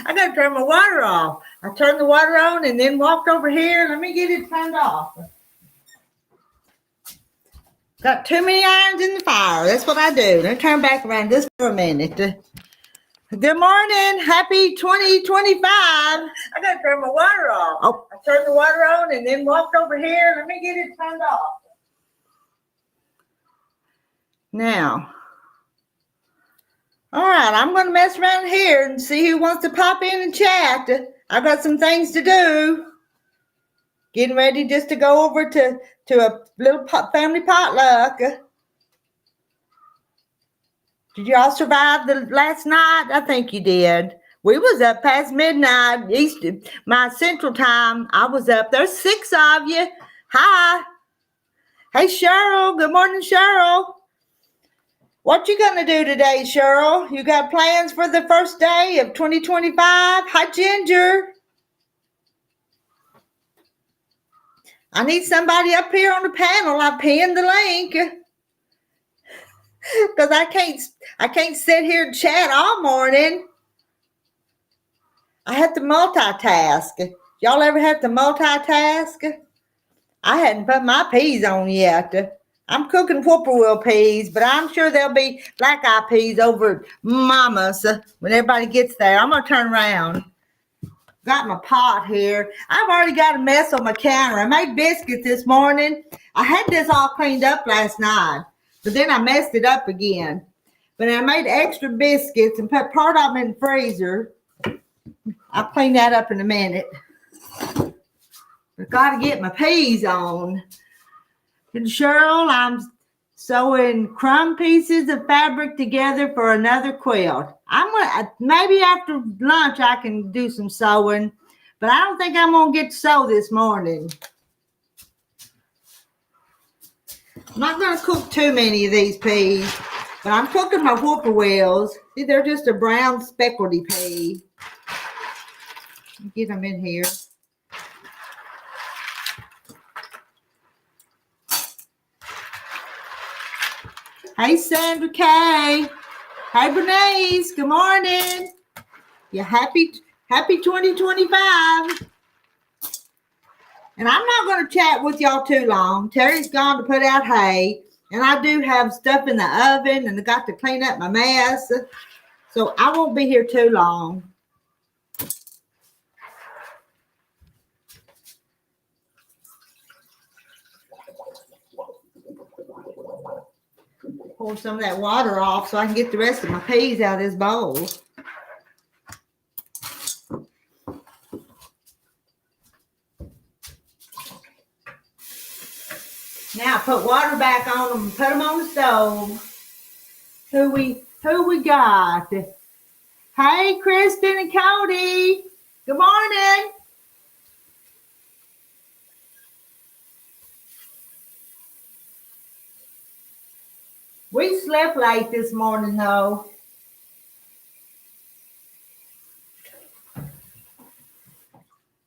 I got to turn my water off. I turned the water on and then walked over here. Let me get it turned off. Got too many irons in the fire. That's what I do. Let me turn back around just for a minute. Good morning. Happy 2025. I got to turn my water off. Oh, I turned the water on and then walked over here. Let me get it turned off. Now, all right, I'm going to mess around here and see who wants to pop in and chat. I've got some things to do. Getting ready just to go over to a little family potluck. Did you all survive the last night? I think you did. We was up past midnight, my central time. I was up. There's 6 of you. Hi. Hey, Cheryl. Good morning, Cheryl. What you gonna do today, Cheryl? You got plans for the first day of 2025? Hi, Ginger. I need somebody up here on the panel. I pinned the link because I can't sit here and chat all morning. I have to multitask. Y'all ever have to multitask? I hadn't put my peas on yet. I'm cooking whippoorwill peas, but I'm sure there'll be black-eyed peas over at Mama's when everybody gets there. I'm going to turn around. Got my pot here. I've already got a mess on my counter. I made biscuits this morning. I had this all cleaned up last night, but then I messed it up again. But I made extra biscuits and put part of them in the freezer. I'll clean that up in a minute. I've got to get my peas on. And Cheryl, I'm sewing crumb pieces of fabric together for another quilt. Maybe after lunch I can do some sewing, but I don't think I'm gonna get to sew this morning. I'm not gonna cook too many of these peas, but I'm cooking my whippoorwills. See, they're just a brown speckledy pea. Get them in here. Hey, Sandra Kay. Hey, Bernice. Good morning. You happy 2025. And I'm not going to chat with y'all too long. Terry's gone to put out hay. And I do have stuff in the oven. And I got to clean up my mess. So I won't be here too long. Pour some of that water off so I can get the rest of my peas out of this bowl. Now put water back on them and put them on the stove. Who we got? Hey, Kristen and Cody. Good morning. We slept late this morning, though.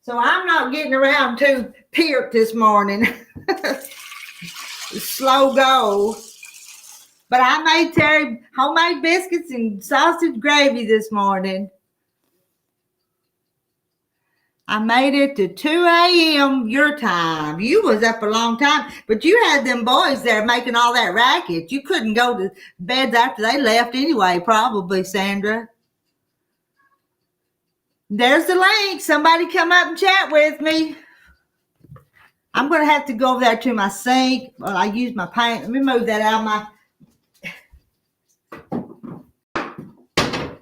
So I'm not getting around too peart this morning. Slow go. But I made Terry homemade biscuits and sausage gravy this morning. I made it to 2 a.m. your time. You was up a long time, but you had them boys there making all that racket. You couldn't go to bed after they left anyway, probably, Sandra. There's the link. Somebody come up and chat with me. I'm going to have to go over there to my sink. Well, I use my paint. Let me move that out of my...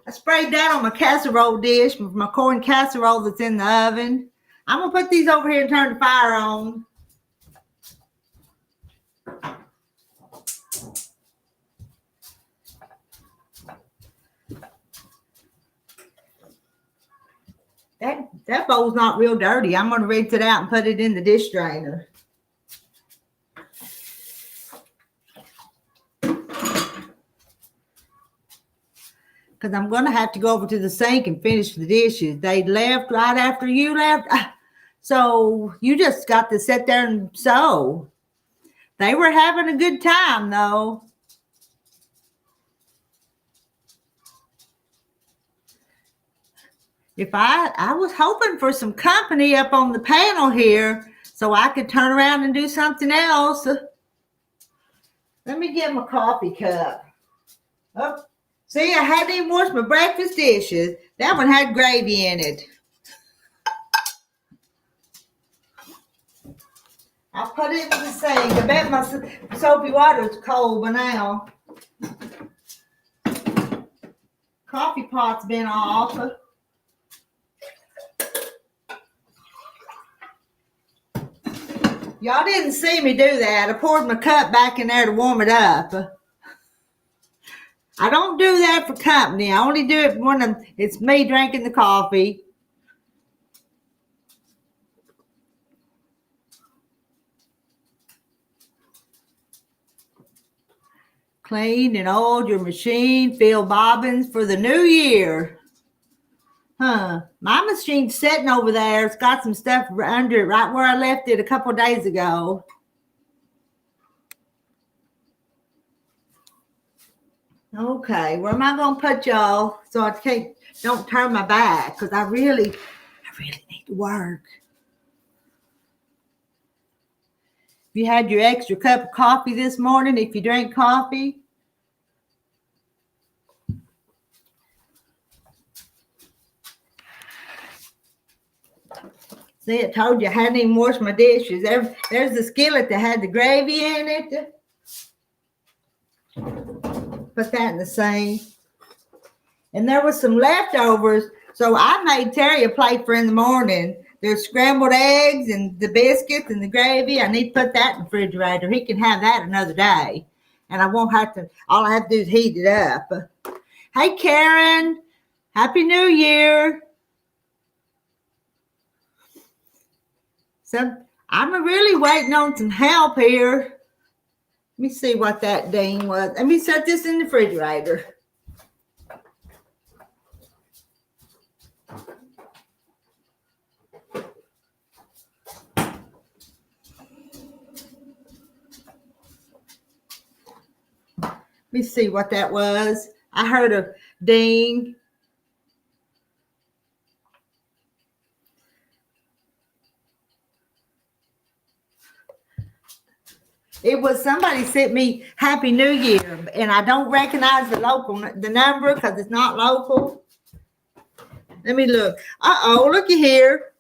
I sprayed that on my casserole dish, my corn casserole that's in the oven. I'm going to put these over here and turn the fire on. That bowl's not real dirty. I'm going to rinse it out and put it in the dish drainer. Because I'm going to have to go over to the sink and finish the dishes. They left right after you left. So you just got to sit there and sew. They were having a good time, though. if I was hoping for some company up on the panel here so I could turn around and do something else. Let me get my coffee cup. Oh, see, I hadn't even washed my breakfast dishes. That one had gravy in it. I'll put it in the sink. I bet my soapy water is cold by now. Coffee pot's been off. Y'all didn't see me do that. I poured my cup back in there to warm it up. I don't do that for company. I only do it when it's me drinking the coffee. Cleaned and oiled your machine. Fill bobbins for the new year. My machine's sitting over there. It's got some stuff under it right where I left it a couple days ago. Okay, where am I going to put y'all so I don't turn my back? Because I really need to work. You had your extra cup of coffee this morning if you drink coffee. See, I told you I hadn't even washed my dishes. There's the skillet that had the gravy in it. Put that in the sink. And there was some leftovers, so I made Terry a plate for in the morning. There's scrambled eggs and the biscuits and the gravy. I need to put that in the refrigerator. He can have that another day. And I won't have to, all I have to do is heat it up. Hey, Karen. Happy New Year. So I'm really waiting on some help here. Let me see what that ding was. Let me set this in the refrigerator. Let me see what that was. I heard a ding. It was somebody sent me Happy New Year, and I don't recognize the number because it's not local. Let me look. Looky here.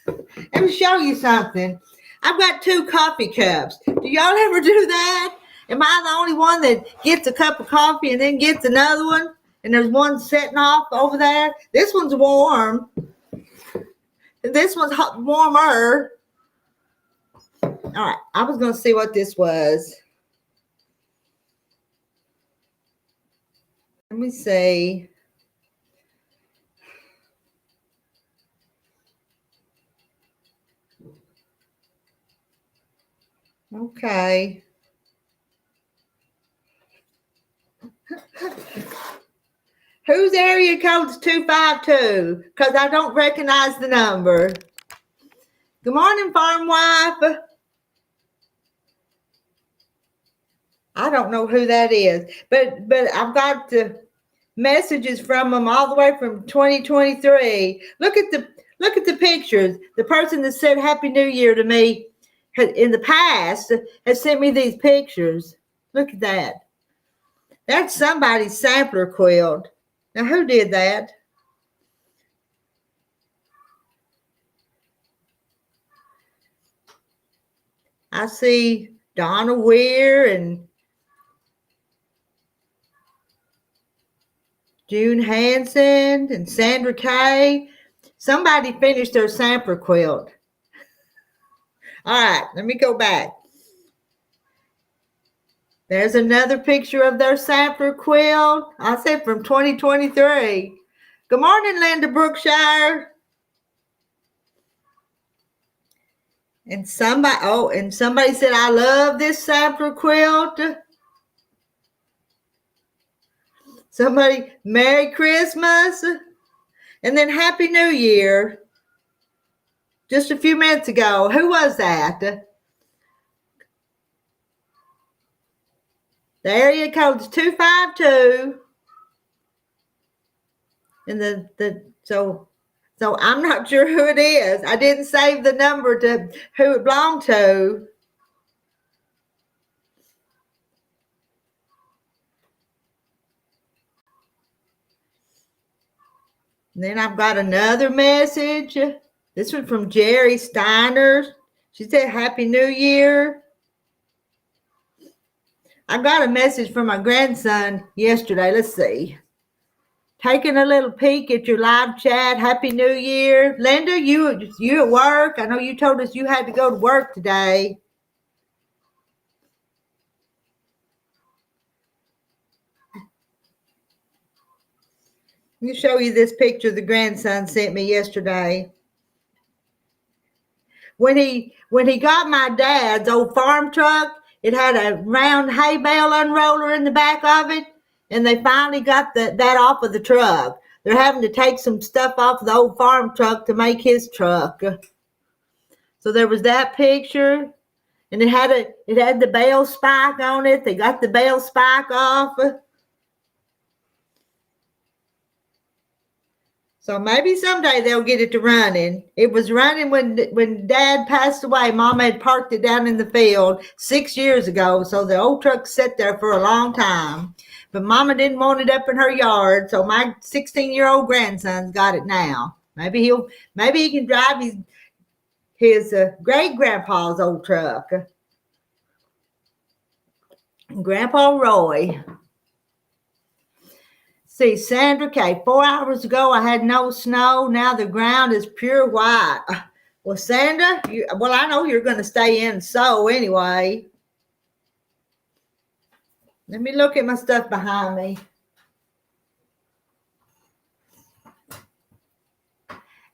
Let me show you something. I've got 2 coffee cups. Do y'all ever do that? Am I the only one that gets a cup of coffee and then gets another one? And there's one sitting off over there. This one's warm. And this one's warmer. All right. I was going to see what this was. Let me see. Okay. Whose area code is 252? Because I don't recognize the number. Good morning, farm wife. I don't know who that is, but I've got the messages from them all the way from 2023. Look at the pictures. The person that said Happy New Year to me in the past has sent me these pictures. Look at that. That's somebody's sampler quilt. Now, who did that? I see Donna Weir and June Hansen and Sandra Kay. Somebody finished their sampler quilt. All right, let me go back. There's another picture of their sampler quilt. I said from 2023. Good morning, Linda Brookshire. And somebody said, I love this sampler quilt. Somebody, Merry Christmas. And then Happy New Year. Just a few minutes ago. Who was that? The area code is 252. And the So I'm not sure who it is. I didn't save the number to who it belonged to. And then I've got another message. This one from Jerry Steiner. She said, Happy New Year. I got a message from my grandson yesterday. Let's see. Taking a little peek at your live chat. Happy New Year. Linda, you at work. I know you told us you had to go to work today. Let me show you this picture the grandson sent me yesterday. When he got my dad's old farm truck, it had a round hay bale unroller in the back of it, and they finally got that off of the truck. They're having to take some stuff off the old farm truck to make his truck. So there was that picture, and it had the bale spike on it. They got the bale spike off. So maybe someday they'll get it to running. It was running when Dad passed away. Mama had parked it down in the field 6 years ago. So the old truck sat there for a long time. But Mama didn't want it up in her yard. So my 16-year-old grandson's got it now. Maybe he can drive his great-grandpa's old truck. Grandpa Roy. See, Sandra K., 4 hours ago, I had no snow. Now the ground is pure white. Well, Sandra, I know you're going to stay in so anyway. Let me look at my stuff behind me.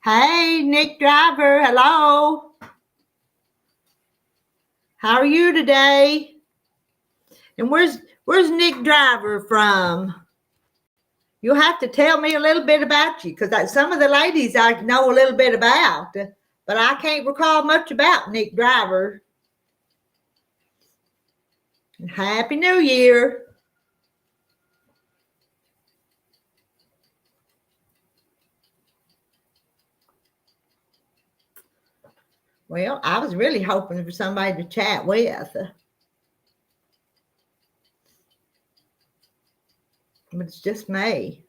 Hey, Nick Driver, hello. How are you today? And where's Nick Driver from? You'll have to tell me a little bit about you, because some of the ladies I know a little bit about, but I can't recall much about Nick Driver. And Happy New Year. Well, I was really hoping for somebody to chat with. But it's just me.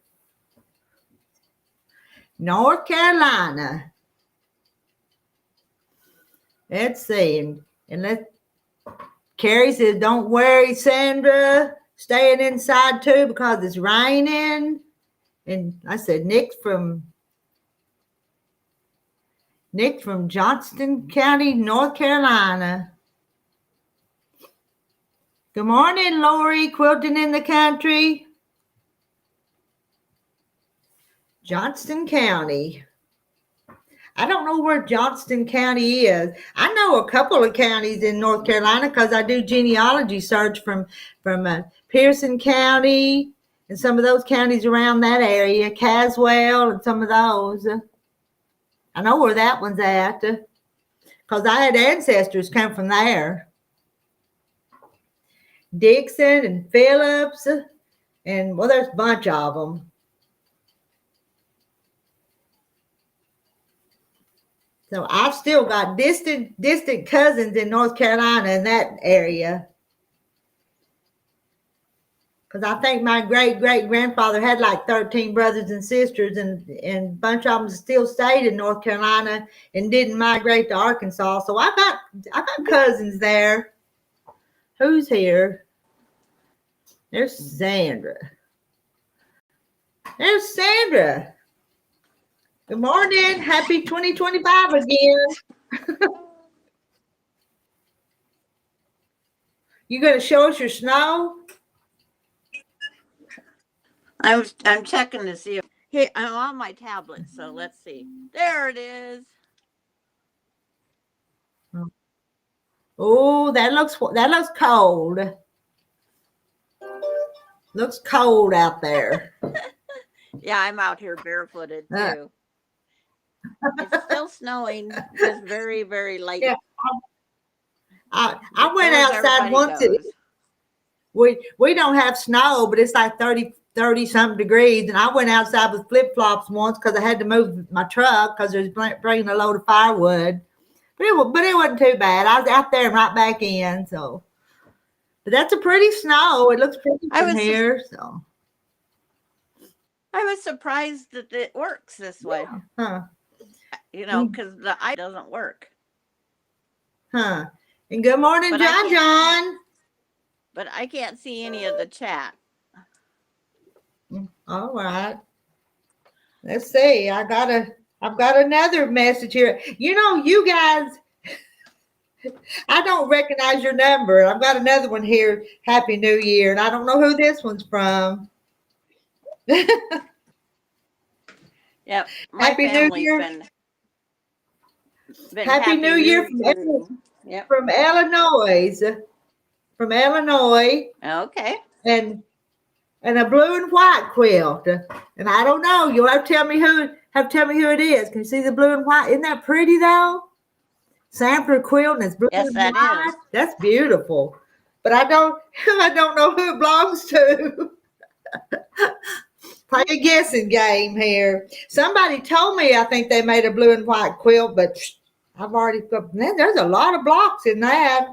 North Carolina. Let's see. And Carrie says, don't worry, Sandra. Staying inside too because it's raining. And I said, Nick from Johnston County, North Carolina. Good morning, Lori, quilting in the country. Johnston County. I don't know where Johnston County is. I know a couple of counties in North Carolina because I do genealogy search from Pearson County and some of those counties around that area, Caswell and some of those. I know where that one's at because I had ancestors come from there. Dixon and Phillips, and well, there's a bunch of them. So I've still got distant cousins in North Carolina in that area. Because I think my great-great-grandfather had like 13 brothers and sisters, and a bunch of them still stayed in North Carolina and didn't migrate to Arkansas. So I got cousins there. Who's here? There's Sandra. There's Sandra. Good morning. Happy 2025 again. You going to show us your snow? I'm checking to see if I'm on my tablet, so let's see. There it is. Oh, that looks cold. Looks cold out there. Yeah, I'm out here barefooted too. It's still snowing, just very, very light. Yeah, I went outside once. We don't have snow, but it's like 30 30 something degrees. And I went outside with flip flops once because I had to move my truck because it was bringing a load of firewood. But it wasn't too bad. I was out there and right back in. So, but that's a pretty snow. It looks pretty from here. So I was surprised that it works this way. Huh. Because the ice doesn't work. Huh. And good morning, John. But I can't see any of the chat. All right. Let's see. I've got another message here. You guys, I don't recognize your number. I've got another one here. Happy New Year. And I don't know who this one's from. Yep. Happy New Year. Happy New Year from Illinois. From Illinois. Okay. And a blue and white quilt. And I don't know. You'll have to tell me who it is. Can you see the blue and white? Isn't that pretty though? Sampler quilt and it's blue and white. Is. That's beautiful. But I don't know who it belongs to. Play a guessing game here. Somebody told me I think they made a blue and white quilt, but I've already got, man, there's a lot of blocks in that.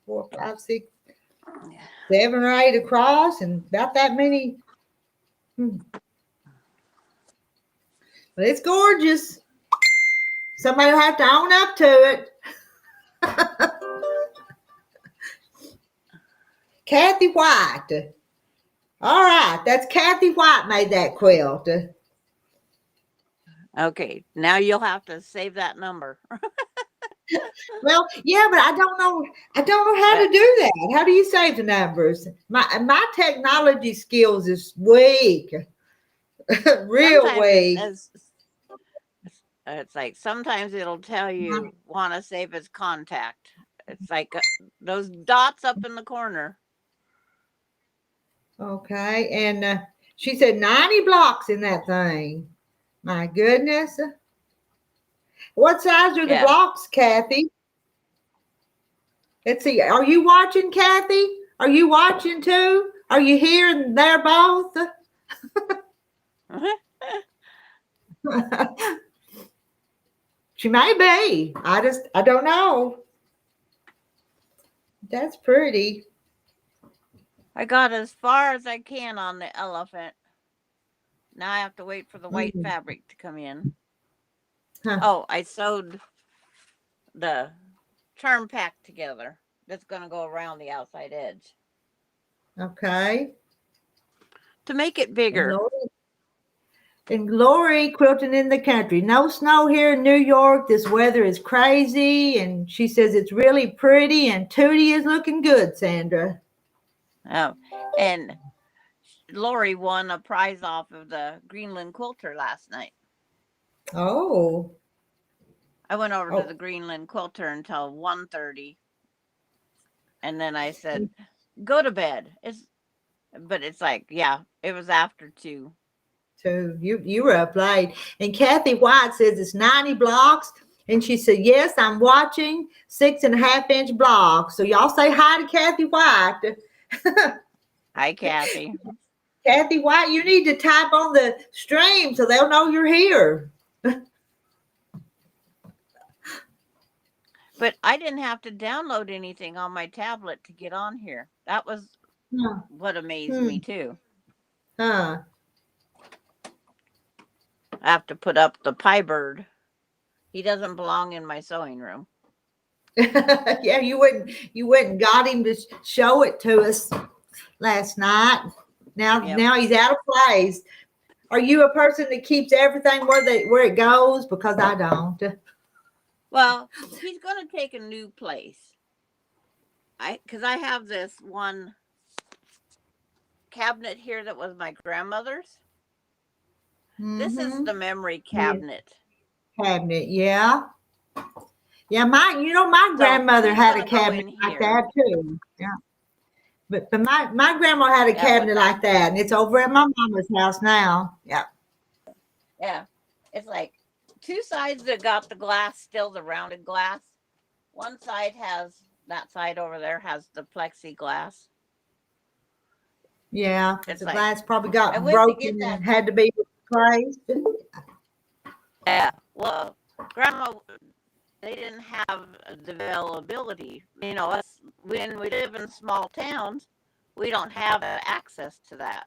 4, 5, 6, 7 or 8 across, and about that many. But it's gorgeous. Somebody will have to own up to it. Kathy White. All right, that's Kathy White made that quilt. Okay, now you'll have to save that number. Well, yeah, but I don't know how to do that. How do you save the numbers? My technology skills is weak. Real weak. It's like sometimes it'll tell you want to save as contact. It's like those dots up in the corner. Okay, and she said 90 blocks in that thing. My goodness. What size are the blocks, Kathy? Let's see. Are you watching, Kathy? Are you watching too? Are you here and there both? She may be. I don't know. That's pretty. I got as far as I can on the elephant. Now I have to wait for the white fabric to come in. Huh. Oh, I sewed the charm pack together. That's going to go around the outside edge. Okay. To make it bigger. And Lori quilting in the country. No snow here in New York. This weather is crazy. And she says it's really pretty. And Tootie is looking good, Sandra. Oh, and Lori won a prize off of the Greenland Quilter last night. Oh. I went over to the Greenland Quilter until 1:30. And then I said, go to bed. But it's like, it was after 2. So you were up late. And Kathy White says it's 90 blocks. And she said, yes, I'm watching 6.5-inch blocks. So y'all say hi to Kathy White. Hi, Kathy. Kathy White, you need to type on the stream so they'll know you're here. But I didn't have to download anything on my tablet to get on here. That was what amazed me too. Huh. I have to put up the pie bird. He doesn't belong in my sewing room. Yeah, you wouldn't got him to show it to us last night. Now he's out of place. Are you a person that keeps everything where it goes? Because I don't. Well, he's going to take a new place. Because I have this one cabinet here that was my grandmother's. Mm-hmm. This is the memory cabinet. Yeah. Yeah, my grandmother had a cabinet like that too. Yeah. But my grandma had a cabinet like that, and it's over at my mama's house now. Yeah. Yeah. It's like 2 sides that got the glass, still the rounded glass. One side that side over there has the plexiglass. Yeah, because It's the like glass probably I got went to broken get that. and had to be replaced. Yeah, well, Grandma, they didn't have the availability. You know, us when we live in small towns, we don't have access to that.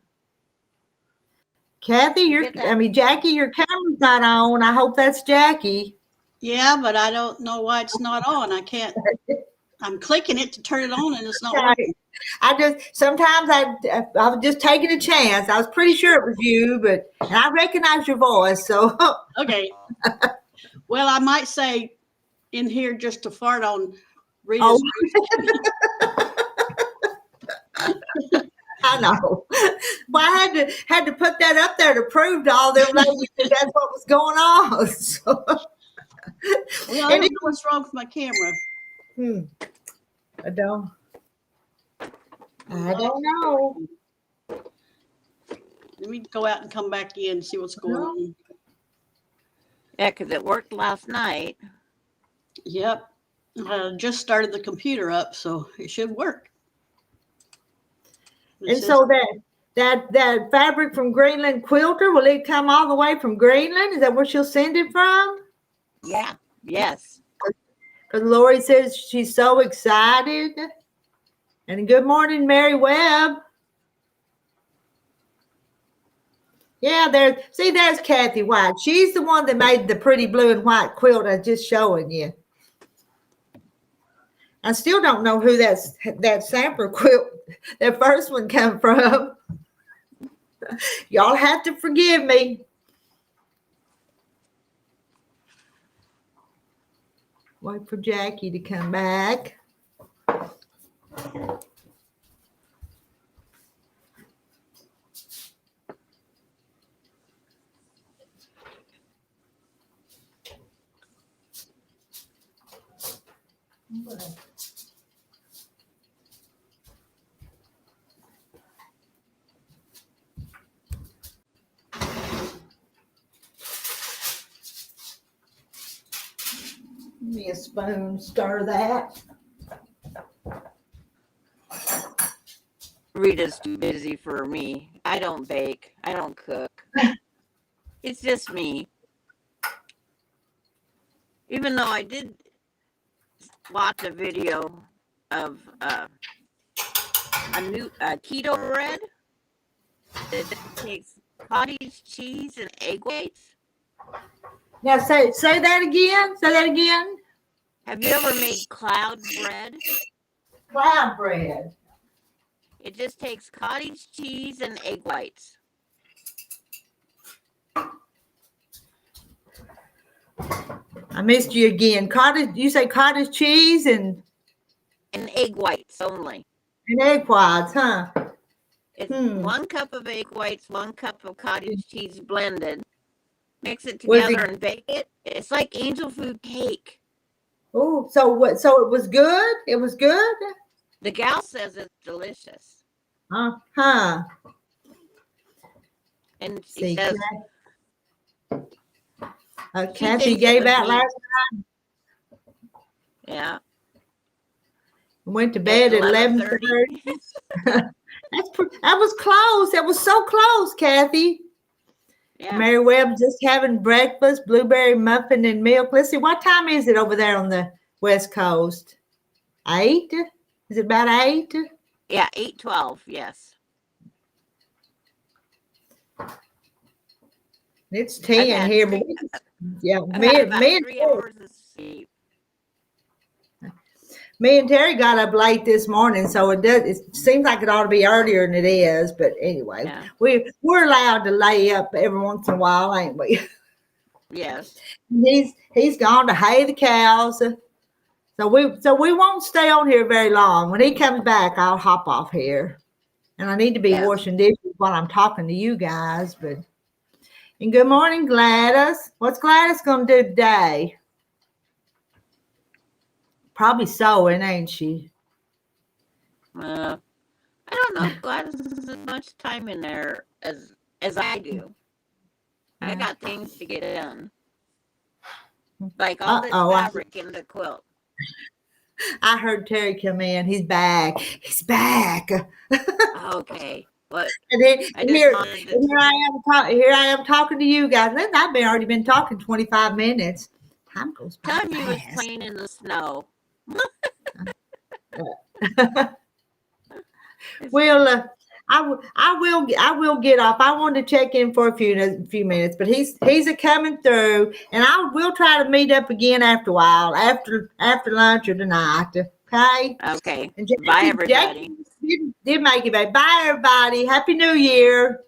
Kathy, You get that? Jackie, your camera's not on. I hope that's Jackie. Yeah, but I don't know why it's not on. I can't. I'm clicking it to turn it on, and it's not working. Sometimes I was just taking a chance. I was pretty sure it was you, and I recognize your voice. So Okay. Well, I might say in here just to fart on oh, Rita's. I know. Well, I had to put that up there to prove to all them ladies that that's what was going on. So, Well, I don't know what's wrong with my camera. I don't know. Let me go out and come back in and see what's going on. Yeah, because it worked last night. Yep. Just started the computer up, so it should work. And so that fabric from Greenland Quilter, will it come all the way from Greenland? Is that where she'll send it from? Yeah. Yes. Because Lori says she's so excited. And good morning, Mary Webb. Yeah, there's Kathy White. She's the one that made the pretty blue and white quilt I was just showing you. I still don't know who that sampler quilt, that first one come from. Y'all have to forgive me. Wait for Jackie to come back. Give me a spoon, stir that. Rita's too busy for me. I don't bake. I don't cook. It's just me. Even though I did watch a video of a new keto bread that takes cottage cheese and egg whites. Now say that again. Say that again. Have you ever made cloud bread? Cloud bread. It just takes cottage cheese and egg whites. I missed you again. You say cottage cheese and egg whites only. And egg whites, huh? It's 1 cup of egg whites, 1 cup of cottage cheese blended. Mix it together and bake it. It's like angel food cake. Oh, so what? So it was good? It was good? The gal says it's delicious. Huh. And she says, Kathy gave out last night. Yeah. Went to bed at 11:30. That was close. That was so close, Kathy. Yeah. Mary Webb's just having breakfast, blueberry muffin and milk. Let's see, what time is it over there on the West Coast? 8? Is it about 8? Yeah, 8:12, yes. It's 10 here, but yeah, me and 3 hours of sleep. Me and Terry got up late this morning, so it seems like it ought to be earlier than it is. But anyway, yeah. We're allowed to lay up every once in a while, ain't we? Yes. He's gone to hay the cows. So we won't stay on here very long. When he comes back, I'll hop off here. And I need to be washing dishes while I'm talking to you guys. And good morning, Gladys. What's Gladys gonna do today? Probably sewing, ain't she? I don't know. Gladys has as much time in there as I do. I got things to get done. Like all this fabric in the quilt. I heard Terry come in. He's back. He's back. Okay. But And then I just here, wanted to. and here I am talking to you guys. And I've already been talking 25 minutes. Time goes by Time you was fast. playing in the snow. Well, I will get off. I wanted to check in for a few minutes, but he's a coming through, and I will try to meet up again after a while, after lunch or tonight. Okay. Okay. And Bye, everybody. Jackie did make it back. Bye, everybody. Happy New Year.